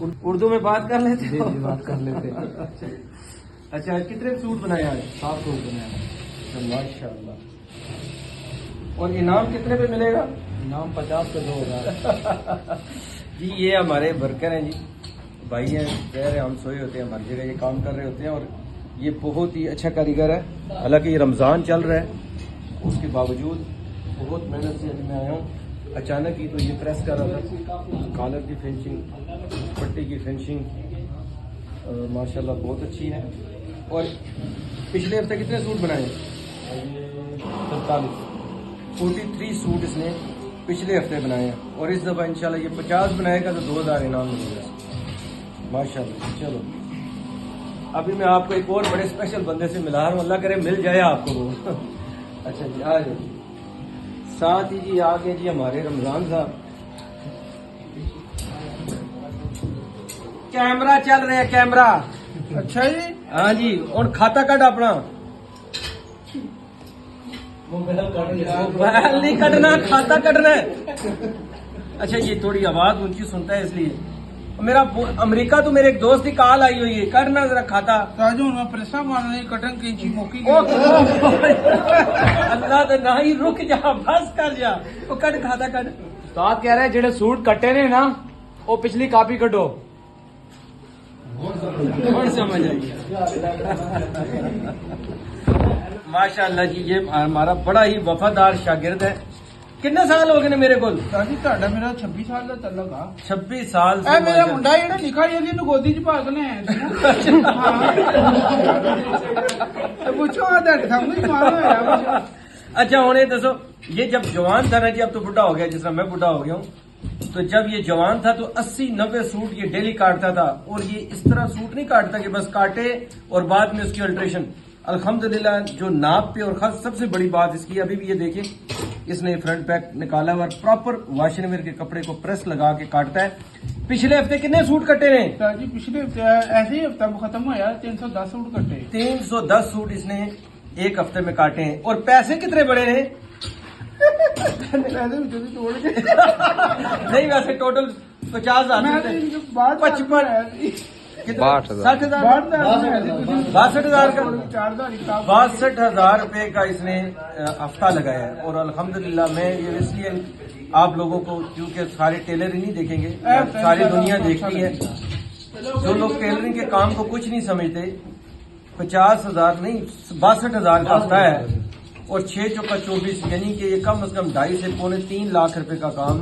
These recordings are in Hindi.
उर्दू में बात कर लेते हो? जी बात कर लेते हैं। अच्छा कितने सूट बनाए आज? 7 सूट बनाए। माशाल्लाह। और इनाम कितने पे मिलेगा? इनाम 50 से 2000। जी ये हमारे वर्कर हैं जी, भाई हैं, कह रहे हैं हम सोए होते हैं हमारी जगह ये काम कर रहे होते हैं और ये बहुत ही अच्छा कारीगर है। हालांकि ये रमज़ान चल रहा है उसके बावजूद बहुत मेहनत से मैं आया हूँ। अचानक ही तो ये प्रेस कर रहा था, कॉलर की फिनिशिंग, पट्टी की फिनिशिंग माशाल्लाह बहुत अच्छी है। और पिछले हफ्ते कितने सूट बनाए? 43 सूट इसने पिछले हफ्ते बनाए हैं और इस दफ़ा इंशाल्लाह ये 50 बनाएगा तो 2000 इनाम मिलेगा माशाल्लाह। चलो अभी मैं आपको एक और बड़े स्पेशल बंदे से मिला रहा हूँ, अल्लाह करे मिल जाए आपको वो। अच्छा जी आ जाओ। साथ ही जी आगे जी हमारे रमजान साहब, कैमरा चल रहा है कैमरा। अच्छा जी। हाँ जी और खाता कट अपना मोबाइल नहीं कटना, खाता कटना है। अच्छा ये थोड़ी आवाज ऊंची सुनता है इसलिए। मेरा अमेरिका तो मेरे एक दोस्त की कॉल आई हुई है, करना जरा खाता प्रेसा मारने कटंग की मौकी। अल्लाह तो ना ही रुक जा, बस कर जा, वो कट खाता कट। तो आप कह रहे हैं जेडे सूट कटे ने ना वो पिछली कापी कटो। कौन समझ आई? माशाअल्लाह जी ये हमारा बड़ा ही वफादार शागिर्द है। कितने साल हो गए ने मेरे को? मेरा 26 साल का चलेगा। 26 साल ए मेरा मुंडा जेड़ा लिखा है जी गोदी च भाग ले पूछो अच्छा हुणे दसो ये जब जवान था ना जी, अब तो बुढ़ा हो गया जिस तरह मैं बुढ़ा हो गया हूँ, तो जब ये जवान था तो 80-90 सूट ये डेली काटता था और ये इस तरह सूट नहीं काटता कि बस काटे और बाद में उसकी अल्ट्रेशन। अल्हम्दुलिल्लाह जो नाप पे और खास सबसे बड़ी बात इसकी, अभी भी ये देखिए इसने फ्रंट पैक निकाला हुआ, प्रॉपर वाशनवेयर के कपड़े को प्रेस लगा के काटता है। पिछले हफ्ते कितने सूट कटे ने? जी पिछले हफ्ते ऐसे ही हफ्ता खत्म हुआ 310 सूट कटे। 310 सूट इसने एक हफ्ते में काटे हैं। और पैसे कितने बड़े हैं? तोड़ के नहीं वैसे टोटल 50,000 55 62,000 का 62,000 रुपए का इसने हफ्ता लगाया है। और अल्हम्दुलिल्लाह मैं ये इसलिए आप लोगों को, क्योंकि सारे टेलर ही नहीं देखेंगे, सारी दुनिया देखती है, जो लोग टेलरिंग के काम को कुछ नहीं समझते, 50,000 नहीं 62,000 का हफ्ता है और 6 चौका 24 यानी कि ये कम से कम 2.5 से पौने 3 लाख रुपए का काम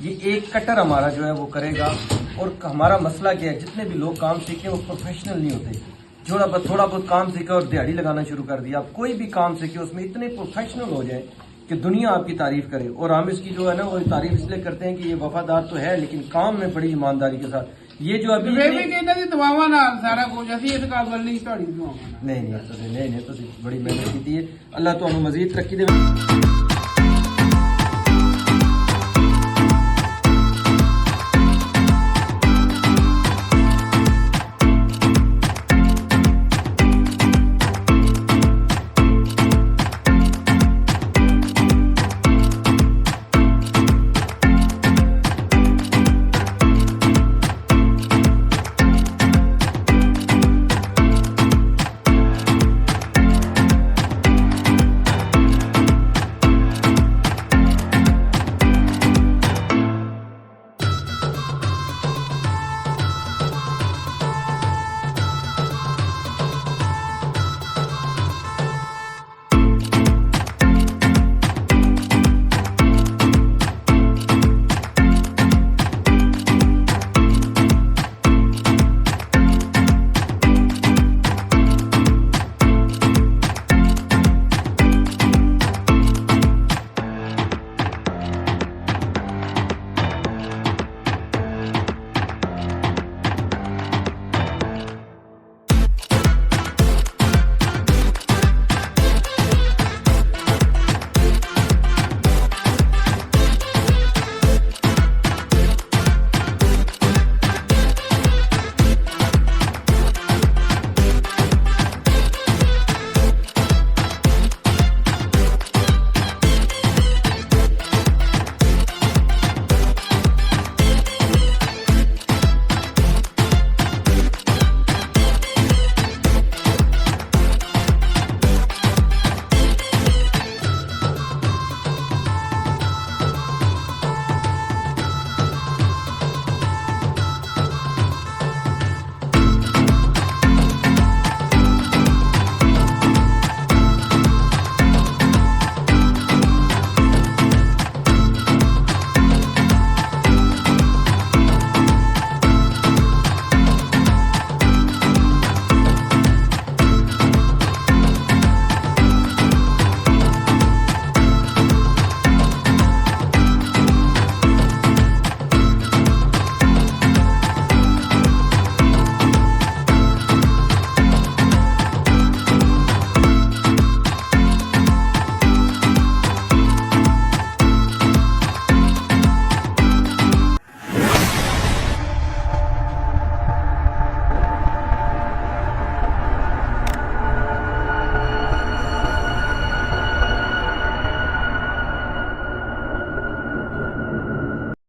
ये एक कटर हमारा जो है वो करेगा। और हमारा मसला क्या है, जितने भी लोग काम सीखे वो प्रोफेशनल नहीं होते। थोड़ा बहुत काम सीखा और दिहाड़ी लगाना शुरू कर दिया। आप कोई भी काम सीखे उसमें इतने प्रोफेशनल हो जाए कि दुनिया आपकी तारीफ करे। और हम इसकी जो है ना वो तारीफ इसलिए करते हैं कि ये वफादार तो है लेकिन काम में बड़ी ईमानदारी के साथ। ये जो अभी सारा कुछ इस काबल नहीं नहीं बड़ी मेहनत की है। अल्लाह तो हमें मजीद तरक्की दे।